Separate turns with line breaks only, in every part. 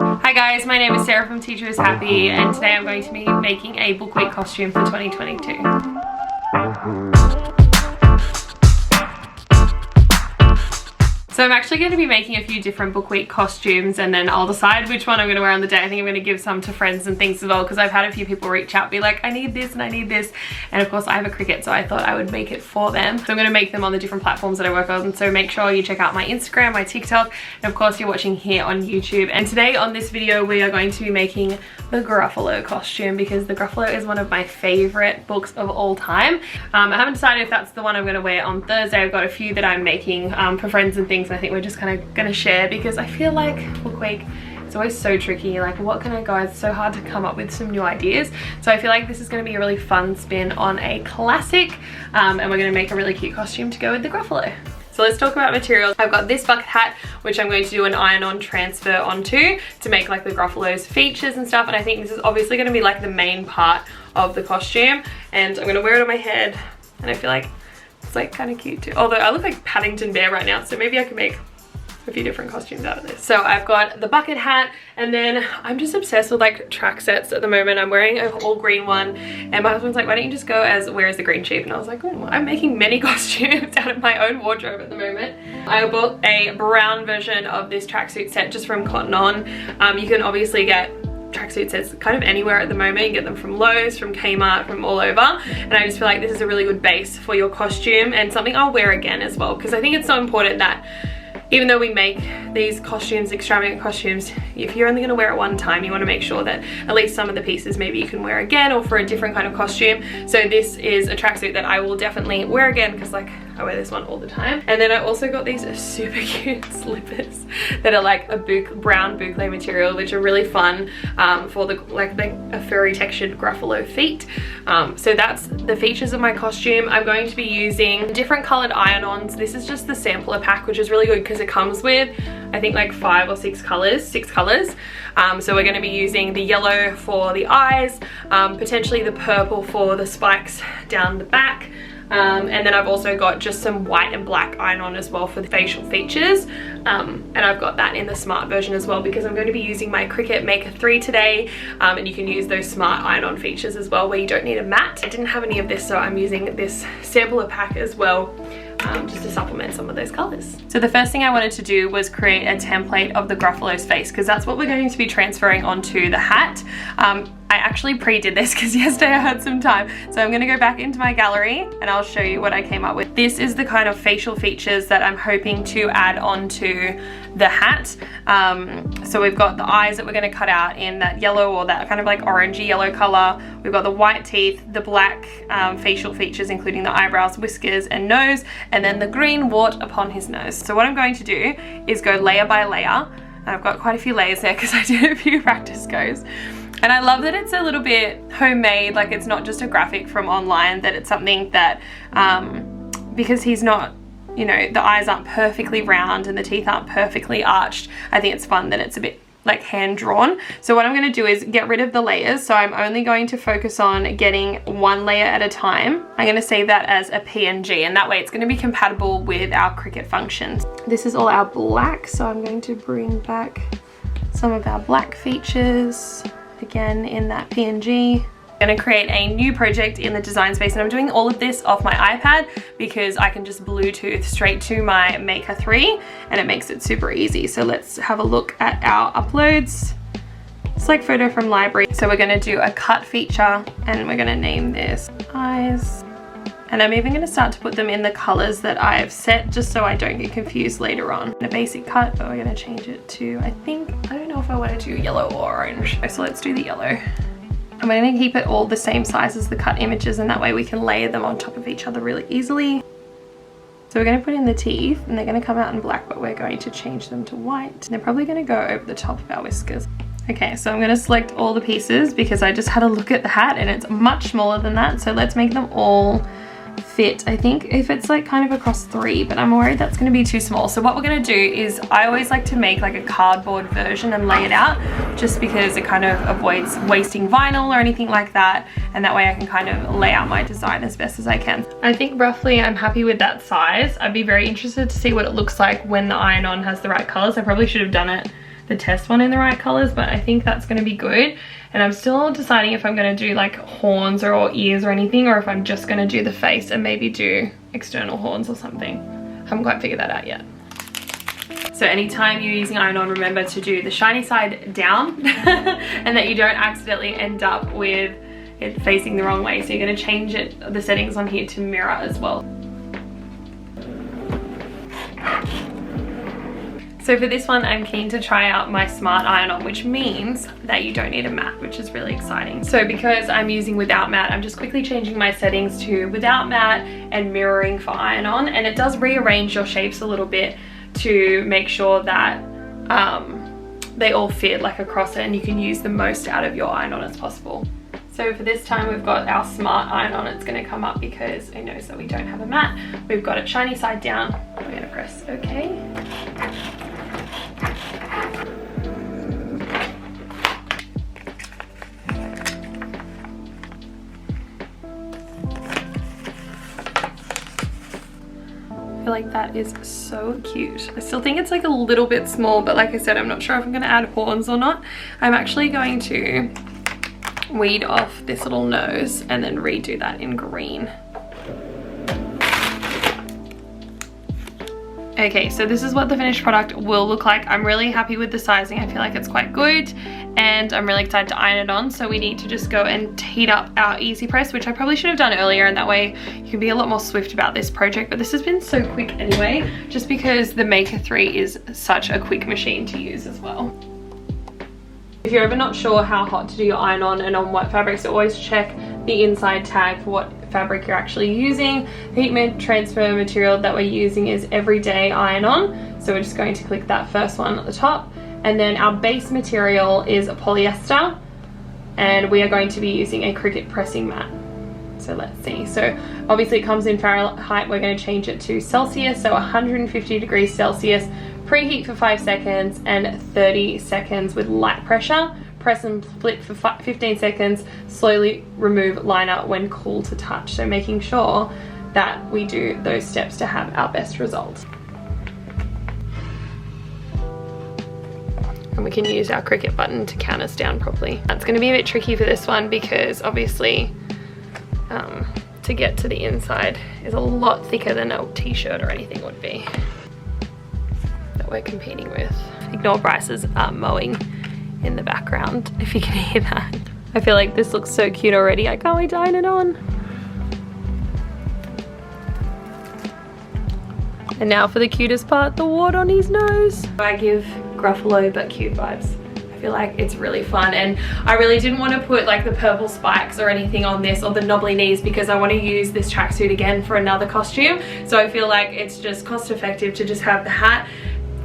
Hi guys, my name is Sarah from Teacher is Happy, and today I'm going to be making a Bookweek costume for 2022. So I'm actually going to be making a few different Bookweek costumes, and then I'll decide which one I'm going to wear on the day. I think I'm going to give some to friends and things as well, because I've had a few people reach out, be like, I need this and I need this. And of course I have a Cricut, so I thought I would make it for them. So I'm going to make them on the different platforms that I work on. So make sure you check out my Instagram, my TikTok, and of course you're watching here on YouTube. And today on this video, we are going to be making the Gruffalo costume, because the Gruffalo is one of my favorite books of all time. I haven't decided if that's the one I'm going to wear on Thursday. I've got a few that I'm making for friends and things. I think we're just kind of gonna share, because I feel like Book Week, it's always so tricky. Like, what can I go? It's so hard to come up with some new ideas. So I feel like this is gonna be a really fun spin on a classic, and we're gonna make a really cute costume to go with the Gruffalo. So let's talk about materials. I've got this bucket hat, which I'm going to do an iron-on transfer onto to make like the Gruffalo's features and stuff. And I think this is obviously gonna be like the main part of the costume. And I'm gonna wear it on my head, and I feel like it's like kind of cute too. Although I look like Paddington Bear right now, so maybe I can make a few different costumes out of this. So I've got the bucket hat, and then I'm just obsessed with like track sets at the moment. I'm wearing an all green one, and my husband's like, why don't you just go as where is the green sheep? And I was like, oh, I'm making many costumes out of my own wardrobe at the moment. I bought a brown version of this tracksuit set just from Cotton On. You can obviously get tracksuit sets kind of anywhere at the moment. You get them from Lowe's, from Kmart, from all over, and I just feel like this is a really good base for your costume, and something I'll wear again as well, because I think it's so important that even though we make these costumes, extravagant costumes, if you're only going to wear it one time, you want to make sure that at least some of the pieces maybe you can wear again, or for a different kind of costume. So this is a tracksuit that I will definitely wear again, because like I wear this one all the time. And then I also got these super cute slippers that are like a brown boucle material, which are really fun for the a furry textured Gruffalo feet. So that's the features of my costume. I'm going to be using different colored iron-ons. This is just the sampler pack, which is really good because it comes with, I think, like 5 or 6 colors, 6 colors. So we're going to be using the yellow for the eyes, potentially the purple for the spikes down the back. And then I've also got just some white and black iron-on as well for the facial features, and I've got that in the smart version as well, because I'm going to be using my Cricut Maker 3 today, and you can use those smart iron-on features as well where you don't need a mat. I didn't have any of this, so I'm using this sampler pack as well, just to supplement some of those colors. So the first thing I wanted to do was create a template of the Gruffalo's face, because that's what we're going to be transferring onto the hat. I actually pre-did this because yesterday I had some time. So I'm gonna go back into my gallery and I'll show you what I came up with. This is the kind of facial features that I'm hoping to add onto the hat. So we've got the eyes that we're gonna cut out in that yellow, or that kind of like orangey yellow color. We've got the white teeth, the black facial features, including the eyebrows, whiskers, and nose, and then the green wart upon his nose. So what I'm going to do is go layer by layer. I've got quite a few layers there because I did a few practice goes. And I love that it's a little bit homemade, like it's not just a graphic from online, that it's something that, because he's not, you know, the eyes aren't perfectly round and the teeth aren't perfectly arched, I think it's fun that it's a bit like hand drawn. So what I'm going to do is get rid of the layers. So I'm only going to focus on getting one layer at a time. I'm going to save that as a PNG, and that way it's going to be compatible with our Cricut functions. This is all our black, so I'm going to bring back some of our black features again in that PNG. I'm going to create a new project in the design space, and I'm doing all of this off my iPad because I can just Bluetooth straight to my Maker 3 and it makes it super easy. So let's have a look at our uploads. It's like photo from library. So we're going to do a cut feature, and we're going to name this eyes. And I'm even going to start to put them in the colors that I've set, just so I don't get confused later on. A basic cut, but we're going to change it to, I don't know if I want to do yellow or orange. So let's do the yellow. I'm going to keep it all the same size as the cut images, and that way we can layer them on top of each other really easily. So we're going to put in the teeth, and they're going to come out in black, but we're going to change them to white. They're probably going to go over the top of our whiskers. Okay, so I'm going to select all the pieces because I just had a look at the hat and it's much smaller than that. So let's make them all fit, I think, if it's like kind of across 3, but I'm worried that's going to be too small. So what we're going to do is, I always like to make like a cardboard version and lay it out, just because it kind of avoids wasting vinyl or anything like that, and that way I can kind of lay out my design as best as I can. I think roughly I'm happy with that size. I'd be very interested to see what it looks like when the iron-on has the right colors. I probably should have done the test one in the right colors, but I think that's going to be good. And I'm still deciding if I'm going to do like horns or ears or anything, or if I'm just going to do the face and maybe do external horns or something. Haven't quite figured that out yet. So anytime you're using iron-on, remember to do the shiny side down and that you don't accidentally end up with it facing the wrong way. So you're going to change the settings on here to mirror as well. So for this one, I'm keen to try out my smart iron-on, which means that you don't need a mat, which is really exciting. So because I'm using without mat, I'm just quickly changing my settings to without mat and mirroring for iron-on, and it does rearrange your shapes a little bit to make sure that they all fit like across it and you can use the most out of your iron-on as possible. So for this time, we've got our smart iron-on. It's going to come up because it knows that we don't have a mat. We've got it shiny side down. We're going to press OK. I feel like that is so cute. I still think it's like a little bit small, but like I said, I'm not sure if I'm going to add horns or not. I'm actually going to weed off this little nose and then redo that in green. Okay, so this is what the finished product will look like. I'm really happy with the sizing. I feel like it's quite good, and I'm really excited to iron it on. So we need to just go and heat up our easy press, which I probably should have done earlier, and that way you can be a lot more swift about this project. But this has been so quick anyway, just because the Maker 3 is such a quick machine to use as well. If you're ever not sure how hot to do your iron on and on what fabrics, so always check the inside tag for what fabric you're actually using. The heat transfer material that we're using is Everyday Iron On, so we're just going to click that first one at the top, and then our base material is polyester, and we are going to be using a Cricut pressing mat. So let's see, so obviously it comes in Fahrenheit. We're going to change it to Celsius, so 150 degrees Celsius, preheat for 5 seconds and 30 seconds with light pressure. Press and flip for 15 seconds, slowly remove liner when cool to touch. So making sure that we do those steps to have our best results. And we can use our Cricut button to count us down properly. That's going to be a bit tricky for this one because obviously to get to the inside is a lot thicker than a t-shirt or anything would be that we're competing with. Ignore Bryce's mowing in the background if you can hear that. I feel like this looks so cute already. I can't wait to iron it on. And now for the cutest part, the wart on his nose. I give Gruffalo but cute vibes. I feel like it's really fun, and I really didn't want to put like the purple spikes or anything on this or the knobbly knees because I want to use this tracksuit again for another costume. So I feel like it's just cost effective to just have the hat.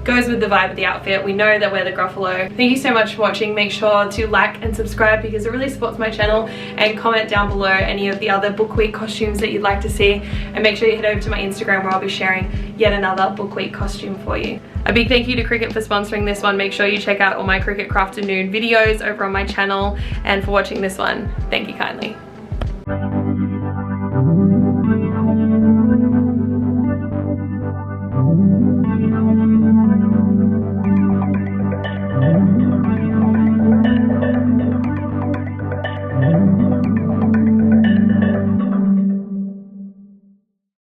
Goes with the vibe of the outfit. We know that we're the Gruffalo. Thank you so much for watching. Make sure to like and subscribe because it really supports my channel, and comment down below any of the other Book Week costumes that you'd like to see, and make sure you head over to my Instagram where I'll be sharing yet another Book Week costume for you. A big thank you to Cricut for sponsoring this one. Make sure you check out all my Cricut Crafternoon videos over on my channel, and for watching this one, thank you kindly.